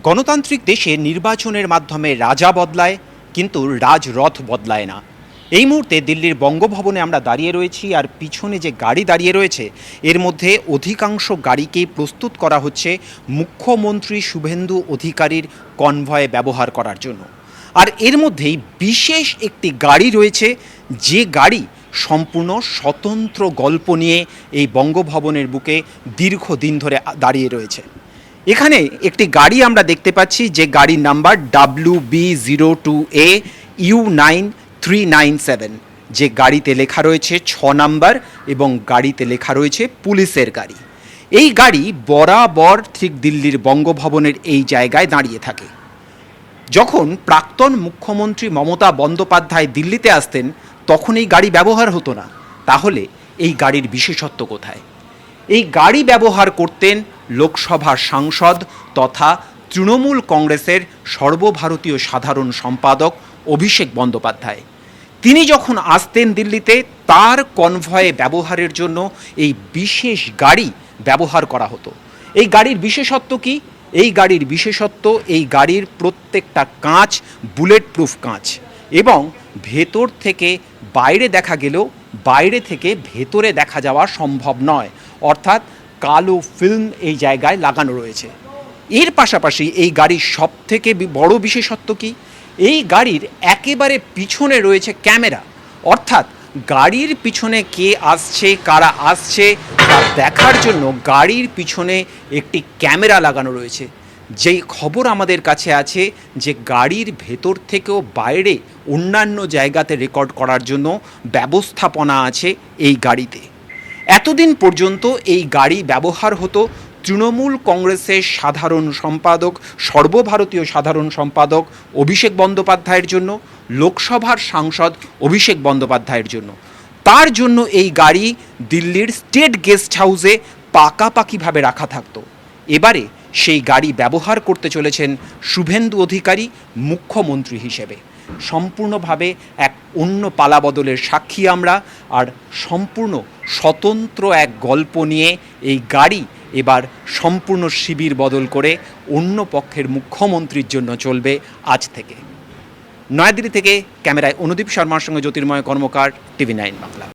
গণতান্ত্রিক দেশে নির্বাচনের মাধ্যমে রাজা বদলায়, কিন্তু রাজরথ বদলায় না। এই মুহূর্তে দিল্লির বঙ্গভবনে আমরা দাঁড়িয়ে রয়েছি, আর পিছনে যে গাড়ি দাঁড়িয়ে রয়েছে এর মধ্যে অধিকাংশ গাড়িকেই প্রস্তুত করা হচ্ছে মুখ্যমন্ত্রী শুভেন্দু অধিকারীর কনভয়ে ব্যবহার করার জন্য। আর এর মধ্যেই বিশেষ একটি গাড়ি রয়েছে, যে গাড়ি সম্পূর্ণ স্বতন্ত্র গল্প নিয়ে এই বঙ্গভবনের বুকে দীর্ঘদিন ধরে দাঁড়িয়ে রয়েছে। এখানে একটি গাড়ি আমরা দেখতে পাচ্ছি, যে গাড়ির নাম্বার WB02AU9397, যে গাড়িতে লেখা রয়েছে 6 নাম্বার এবং গাড়িতে লেখা রয়েছে পুলিশের গাড়ি। এই গাড়ি বরাবর ঠিক দিল্লির বঙ্গভবনের এই জায়গায় দাঁড়িয়ে থাকে। যখন প্রাক্তন মুখ্যমন্ত্রী মমতা বন্দ্যোপাধ্যায় দিল্লিতে আসতেন তখন এই গাড়ি ব্যবহার হতো না। তাহলে এই গাড়ির বিশেষত্ব কোথায়? এই গাড়ি ব্যবহার করতেন লোকসভার সাংসদ তথা তৃণমূল কংগ্রেসের সর্বভারতীয় সাধারণ সম্পাদক অভিষেক বন্দ্যোপাধ্যায়। তিনি যখন আসতেন দিল্লিতে, তার কনভয়ে ব্যবহারের জন্য এই বিশেষ গাড়ি ব্যবহার করা হতো। এই গাড়ির বিশেষত্ব কি? এই গাড়ির বিশেষত্ব, এই গাড়ির প্রত্যেকটা কাঁচ বুলেট প্রুফ কাঁচ, এবং ভেতর থেকে বাইরে দেখা গেলেও বাইরে থেকে ভেতরে দেখা যাওয়া সম্ভব নয়, অর্থাৎ কালো ফিল্ম এই জায়গায় লাগানো রয়েছে। এর পাশাপাশি এই গাড়ির সবথেকে বড় বিশেষত্ব কি? এই গাড়ির একেবারে পিছনে রয়েছে ক্যামেরা, অর্থাৎ গাড়ির পিছনে কে আসছে, কারা আসছে তা দেখার জন্য গাড়ির পিছনে একটি ক্যামেরা লাগানো রয়েছে। যেই খবর আমাদের কাছে আছে যে গাড়ির ভেতর থেকেও বাইরে অন্যান্য জায়গাতে রেকর্ড করার জন্য ব্যবস্থাপনা আছে এই গাড়িতে। এতদিন পর্যন্ত এই গাড়ি ব্যবহার হতো তৃণমূল কংগ্রেসের সাধারণ সম্পাদক, সর্বভারতীয় সাধারণ সম্পাদক অভিষেক বন্দ্যোপাধ্যায়ের জন্য, লোকসভার সাংসদ অভিষেক বন্দ্যোপাধ্যায়ের জন্য। তার জন্য এই গাড়ি দিল্লির স্টেট গেস্ট হাউসে পাকাপাকিভাবে রাখা থাকতো। এবারে সেই গাড়ি ব্যবহার করতে চলেছেন শুভেন্দু অধিকারী মুখ্যমন্ত্রী হিসেবে। সম্পূর্ণভাবে এক অন্য পালাবদলের সাক্ষী আমরা, আর সম্পূর্ণ স্বতন্ত্র এক গল্প নিয়ে এই গাড়ি এবার সম্পূর্ণ শিবির বদল করে অন্য পক্ষের মুখ্যমন্ত্রীর জন্য চলবে আজ থেকে। নয়াদিল্লি থেকে ক্যামেরায় অনুদীপ শর্মার সঙ্গে জ্যোতির্ময় কর্মকার, TV9 বাংলা।